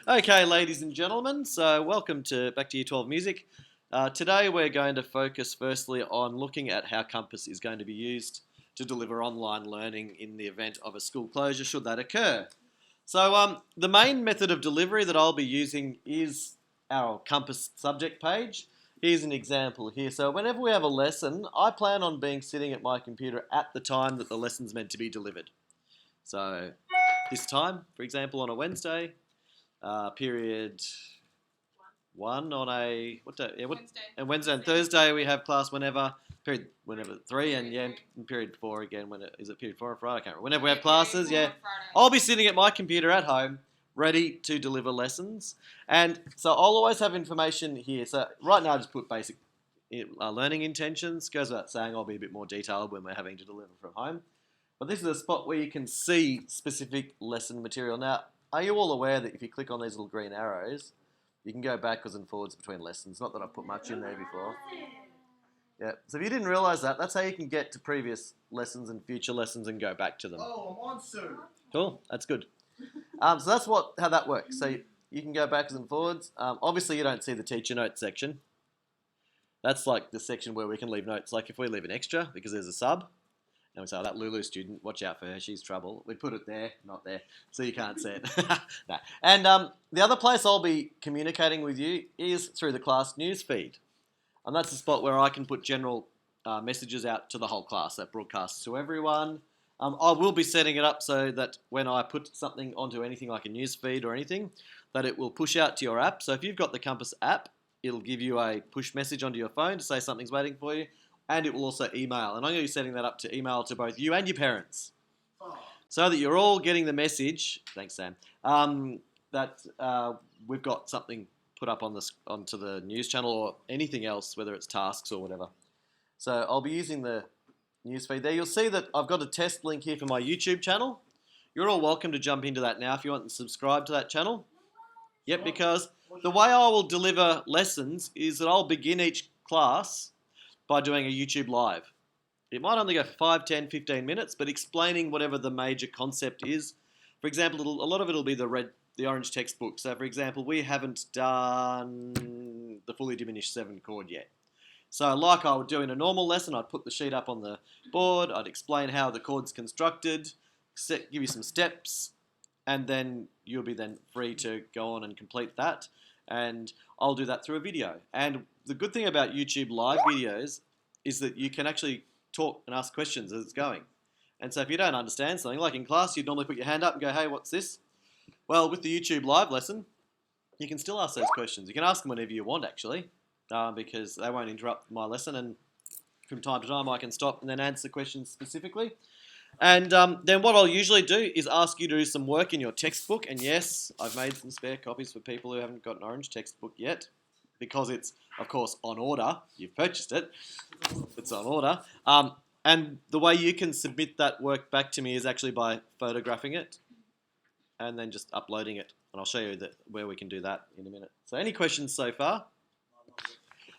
Okay, ladies and gentlemen, so welcome to back to Year 12 Music. Today we're going to focus firstly on looking at how Compass is going to be used to deliver online learning in the event of a school closure should that occur. So the main method of delivery that I'll be using is our Compass subject page. Here's an example here. So whenever we have a lesson, I plan on being sitting at my computer at the time that the lesson's meant to be delivered. So this time, for example, on a Wednesday, period one on a what day? Yeah, Wednesday. And Wednesday and Thursday we have class whenever whenever three and period four again. Is it period 4 or Friday? I can't remember. Whenever we have classes, yeah, I'll be sitting at my computer at home, ready to deliver lessons, and so I'll always have information here. So right now I just put basic learning intentions. Goes without saying I'll be a bit more detailed when we're having to deliver from home. But this is a spot where you can see specific lesson material. Now, are you all aware that if you click on these little green arrows, you can go backwards and forwards between lessons? Not that I've put much in there before. Yeah, so if you didn't realise that, that's how you can get to previous lessons and future lessons and go back to them. Oh, I'm on soon. Cool, that's good. So that's how that works. So you can go backwards and forwards. Obviously, you don't see the teacher notes section. That's like the section where we can leave notes. Like if we leave an extra because there's a sub, and we say, oh, that Lulu student, watch out for her, she's trouble. We put it there, not there, so you can't see it. No. And the other place I'll be communicating with you is through the class news feed. And that's the spot where I can put general messages out to the whole class that broadcasts to everyone. I will be setting it up so that when I put something onto anything like a news feed or anything, that it will push out to your app. So if you've got the Compass app, it'll give you a push message onto your phone to say something's waiting for you. And it will also email. And I'm going to be setting that up to email to both you and your parents. So that you're all getting the message, thanks Sam, that we've got something put up onto the news channel or anything else, whether it's tasks or whatever. So I'll be using the news feed there. You'll see that I've got a test link here for my YouTube channel. You're all welcome to jump into that now if you want to subscribe to that channel. Yep, because the way I will deliver lessons is that I'll begin each class by doing a YouTube live. It might only go for 5, 10, 15 minutes, but explaining whatever the major concept is. For example, a lot of it will be the orange textbook. So for example, we haven't done the fully diminished 7 chord yet. So like I would do in a normal lesson, I'd put the sheet up on the board, I'd explain how the chord's constructed, give you some steps, and then you'll be then free to go on and complete that. And I'll do that through a video. And the good thing about YouTube live videos is that you can actually talk and ask questions as it's going. And so if you don't understand something, like in class, you'd normally put your hand up and go, hey, what's this? Well, with the YouTube live lesson, you can still ask those questions. You can ask them whenever you want, actually, because they won't interrupt my lesson. And from time to time, I can stop and then answer questions specifically. And then what I'll usually do is ask you to do some work in your textbook. And yes, I've made some spare copies for people who haven't got an orange textbook yet, because it's, of course, on order. You've purchased it. It's on order. And the way you can submit that work back to me is actually by photographing it and then just uploading it. And I'll show you where we can do that in a minute. So any questions so far?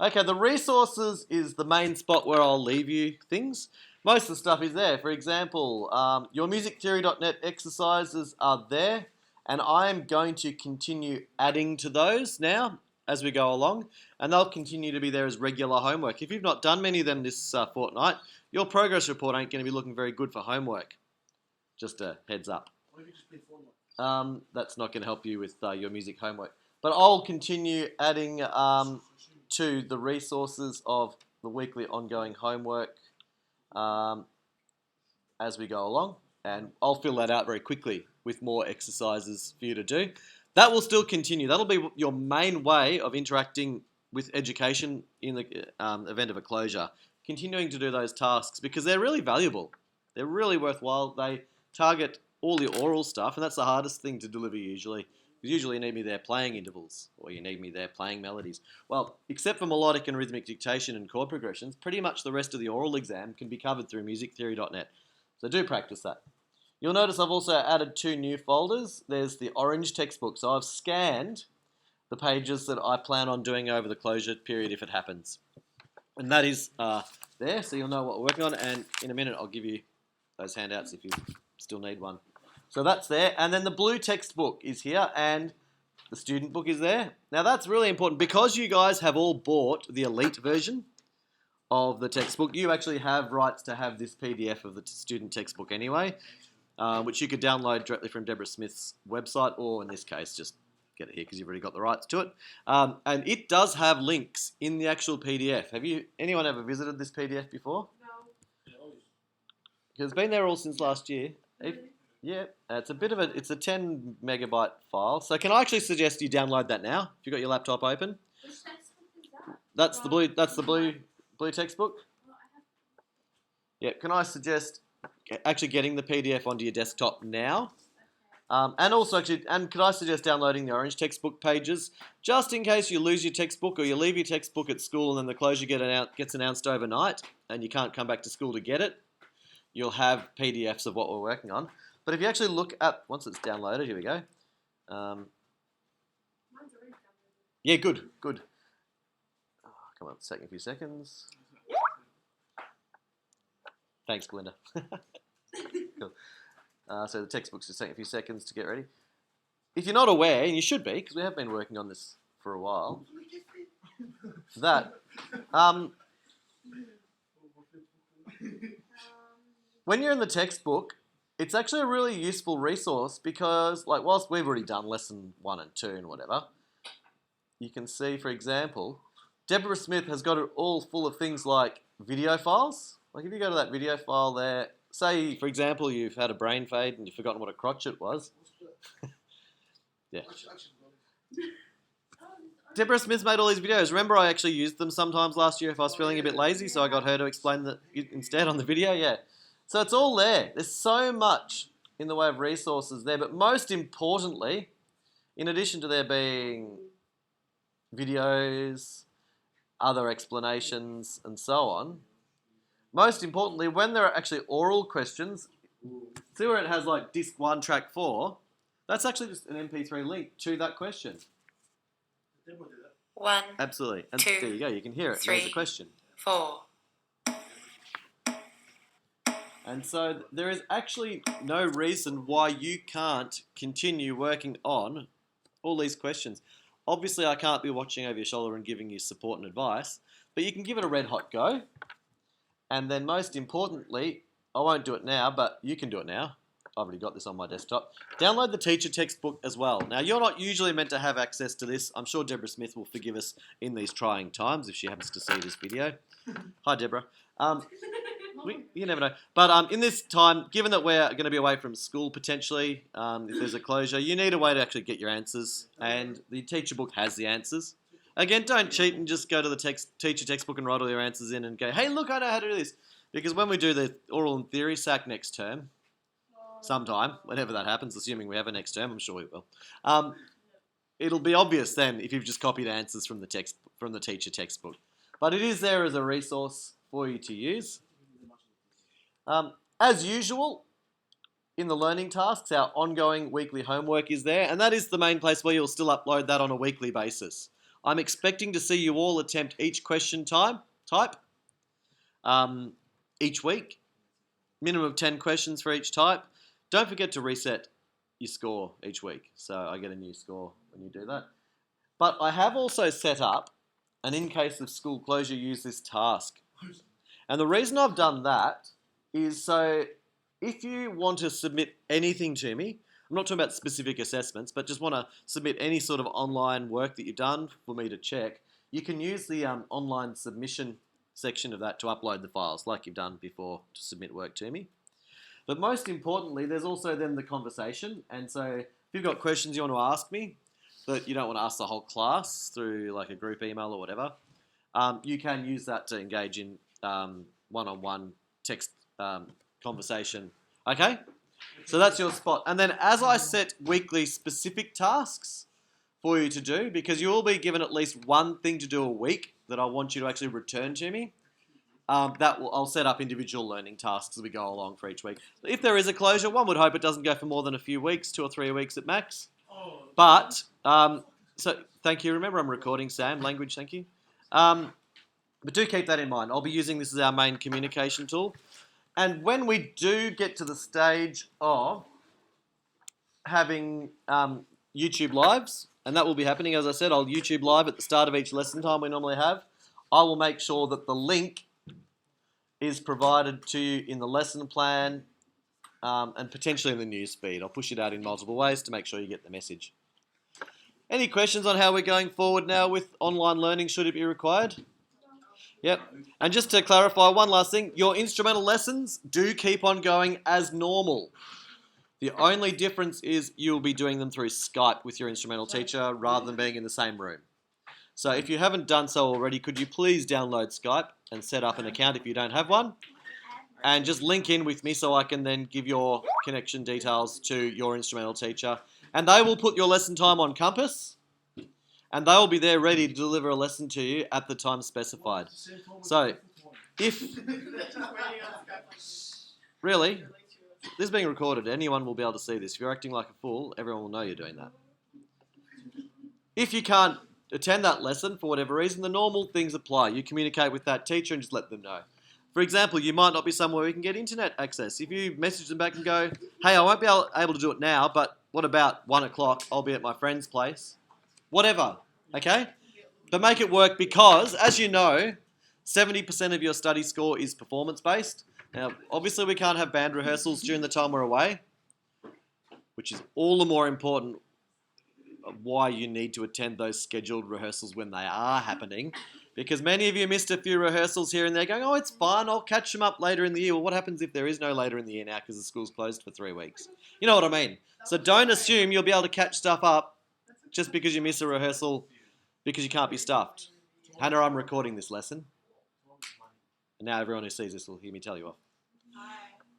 Okay, the resources is the main spot where I'll leave you things. Most of the stuff is there. For example, your musictheory.net exercises are there, and I'm going to continue adding to those now as we go along, and they'll continue to be there as regular homework. If you've not done many of them this fortnight, your progress report ain't going to be looking very good for homework. Just a heads up. What if you just play Fortnite? That's not going to help you with your music homework. But I'll continue adding to the resources of the weekly ongoing homework as we go along, and I'll fill that out very quickly with more exercises for you to do. That will still continue. That'll be your main way of interacting with education in the event of a closure. Continuing to do those tasks because they're really valuable. They're really worthwhile. They target all the oral stuff, and that's the hardest thing to deliver usually. Because usually you need me there playing intervals, or you need me there playing melodies. Well, except for melodic and rhythmic dictation and chord progressions, pretty much the rest of the oral exam can be covered through musictheory.net. So do practice that. You'll notice I've also added 2 new folders. There's the orange textbook. So I've scanned the pages that I plan on doing over the closure period if it happens. And that is there, so you'll know what we're working on. And in a minute, I'll give you those handouts if you still need one. So that's there. And then the blue textbook is here. And The student book is there. Now that's really important because you guys have all bought the elite version of the textbook. You actually have rights to have this PDF of the student textbook anyway, which you could download directly from Deborah Smith's website, or in this case, just get it here because you've already got the rights to it. And it does have links in the actual PDF. Have anyone ever visited this PDF before? No. Because it's been there all since last year. Yeah, it's a 10 megabyte file. So can I actually suggest you download that now if you've got your laptop open? Which textbook is that? That's the blue textbook. Oh, I have. Yeah, can I suggest actually getting the PDF onto your desktop now? And also could I suggest downloading the orange textbook pages just in case you lose your textbook or you leave your textbook at school and then the closure gets announced overnight and you can't come back to school to get it. You'll have PDFs of what we're working on. But if you actually look at, once it's downloaded, here we go. Mine's already downloaded. Yeah, good. Oh, come on, a few seconds. Thanks, Belinda. Cool. So the textbook's just taking a few seconds to get ready. If you're not aware, and you should be, because we have been working on this for a while, that when you're in the textbook, it's actually a really useful resource because, like, whilst we've already done lesson 1 and 2 and whatever, you can see, for example, Deborah Smith has got it all full of things like video files. Like if you go to that video file there, say, for example, you've had a brain fade and you've forgotten what a crotchet was. Yeah. Deborah Smith made all these videos. Remember, I actually used them sometimes last year if I was feeling a bit lazy, so I got her to explain that instead on the video. Yeah. So it's all there. There's so much in the way of resources there, but most importantly, in addition to there being videos, other explanations, and so on, most importantly, when there are actually oral questions, see where it has like disc 1, track 4, that's actually just an MP3 link to that question. One, Absolutely. And Two, there you go, you can hear it. three. There's the question. 4. And so there is actually no reason why you can't continue working on all these questions. Obviously, I can't be watching over your shoulder and giving you support and advice, but you can give it a red hot go. And then most importantly, I won't do it now, but you can do it now. I've already got this on my desktop. Download the teacher textbook as well. Now, you're not usually meant to have access to this. I'm sure Deborah Smith will forgive us in these trying times if she happens to see this video. Hi, Deborah. You never know. But in this time, given that we're going to be away from school potentially, if there's a closure, you need a way to actually get your answers. And the teacher book has the answers. Again, don't cheat and just go to the teacher textbook and write all your answers in and go, hey, look, I know how to do this. Because when we do the oral and theory SAC next term, sometime, whenever that happens, assuming we have a next term, I'm sure we will, it'll be obvious then if you've just copied answers from the teacher textbook. But it is there as a resource for you to use. As usual, in the learning tasks, our ongoing weekly homework is there, and that is the main place where you'll still upload that on a weekly basis. I'm expecting to see you all attempt each question type each week, minimum of 10 questions for each type. Don't forget to reset your score each week, so I get a new score when you do that. But I have also set up an in case of school closure use this task. And the reason I've done that is so if you want to submit anything to me, I'm not talking about specific assessments, but just want to submit any sort of online work that you've done for me to check, you can use the online submission section of that to upload the files like you've done before to submit work to me. But most importantly, there's also then the conversation. And so if you've got questions you want to ask me that you don't want to ask the whole class through like a group email or whatever, you can use that to engage in one-on-one text conversation. Okay? So that's your spot. And then as I set weekly specific tasks for you to do, because you will be given at least one thing to do a week that I want you to actually return to me, I'll set up individual learning tasks as we go along for each week. If there is a closure, one would hope it doesn't go for more than a few weeks, 2 or 3 weeks at max. But, so thank you. Remember I'm recording, Sam. Language, thank you. But do keep that in mind. I'll be using this as our main communication tool. And when we do get to the stage of having YouTube Lives, and that will be happening. As I said, I'll YouTube live at the start of each lesson time we normally have. I will make sure that the link is provided to you in the lesson plan and potentially in the news feed. I'll push it out in multiple ways to make sure you get the message. Any questions on how we're going forward now with online learning, should it be required? Yep. And just to clarify, one last thing, your instrumental lessons do keep on going as normal. The only difference is you'll be doing them through Skype with your instrumental teacher rather than being in the same room. So if you haven't done so already, could you please download Skype and set up an account if you don't have one? And just link in with me so I can then give your connection details to your instrumental teacher. And they will put your lesson time on Compass. And they will be there ready to deliver a lesson to you at the time specified. So, if... Really? This is being recorded. Anyone will be able to see this. If you're acting like a fool, everyone will know you're doing that. If you can't attend that lesson for whatever reason, the normal things apply. You communicate with that teacher and just let them know. For example, you might not be somewhere where you can get internet access. If you message them back and go, hey, I won't be able to do it now, but what about 1 o'clock? I'll be at my friend's place. Whatever, okay? But make it work because, as you know, 70% of your study score is performance-based. Now, obviously we can't have band rehearsals during the time we're away, which is all the more important of why you need to attend those scheduled rehearsals when they are happening. Because many of you missed a few rehearsals here and there going, oh, it's fine, I'll catch them up later in the year. Well, what happens if there is no later in the year now because the school's closed for 3 weeks? You know what I mean? So don't assume you'll be able to catch stuff up just because you miss a rehearsal because you can't be stuffed. Hannah, I'm recording this lesson. And now everyone who sees this will hear me tell you off.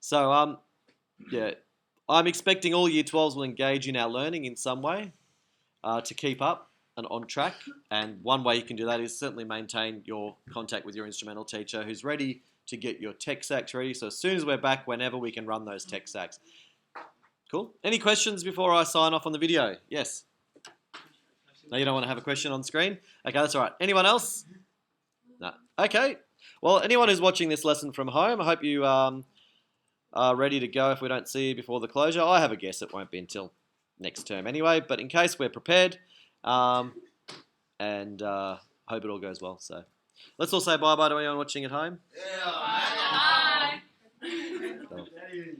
So, yeah, I'm expecting all Year 12s will engage in our learning in some way to keep up and on track. And one way you can do that is certainly maintain your contact with your instrumental teacher who's ready to get your tech sacks ready. So as soon as we're back, whenever we can run those tech sacks. Cool. Any questions before I sign off on the video? Yes. No, you don't want to have a question on screen? Okay, that's all right. Anyone else? No. Okay. Well, anyone who's watching this lesson from home, I hope you are ready to go if we don't see you before the closure. I have a guess it won't be until next term anyway, but in case we're prepared, and hope it all goes well. So let's all say bye-bye to anyone watching at home. Yeah. Bye. That is.